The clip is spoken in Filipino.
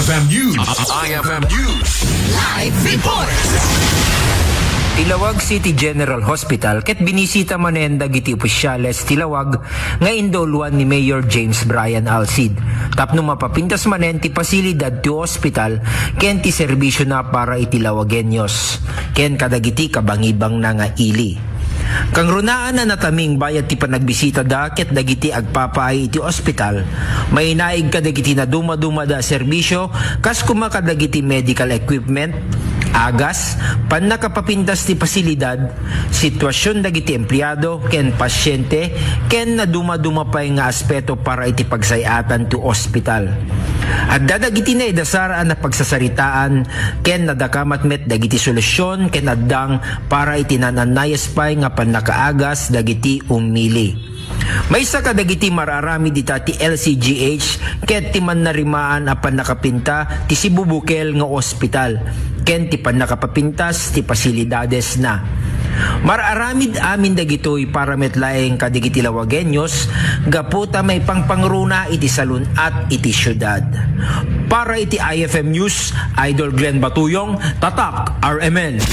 IFM News. IFM News. Live report. Tilawag City General Hospital ket binisita manen dagiti opisyales Tilawag nga indoluan ni Mayor James Bryan Alcid. Tapno mapapintas manen ti pasilidad ti hospital ken ti serbisyo na para itilawagenyos. Ken kadagiti kabangibang na nga ili. Kang runaan na nataming bayad ti panagbisita da ket dagiti agpapaay iti ospital, may naig kadagiti na dumaduma da serbisyo kas kumakadagiti medical equipment, agas, panakapapintas ti pasilidad, sitwasyon dagiti empleyado ken pasyente ken na dumaduma pay nga aspeto para iti pagsayatan ti ospital. At dadagiti na idasaraan na pagsasaritaan ken nadakamat met dagiti solusyon ken addang para iti nananayas pay nga panakaagas dagiti umili. May sa kadagiti mararami dita ti LCGH ket ti manarimaan apan nakapinta ti sibubukel nga ospital ken ti panakapapintas ti pasilidades na. Mararamid amin dagitoy para metlaeng kadagiti lawagenyos gaputa may pangpangruna iti salun at iti syudad. Para iti IFM News, Idol Glenn Batuyong, Tatak RMN.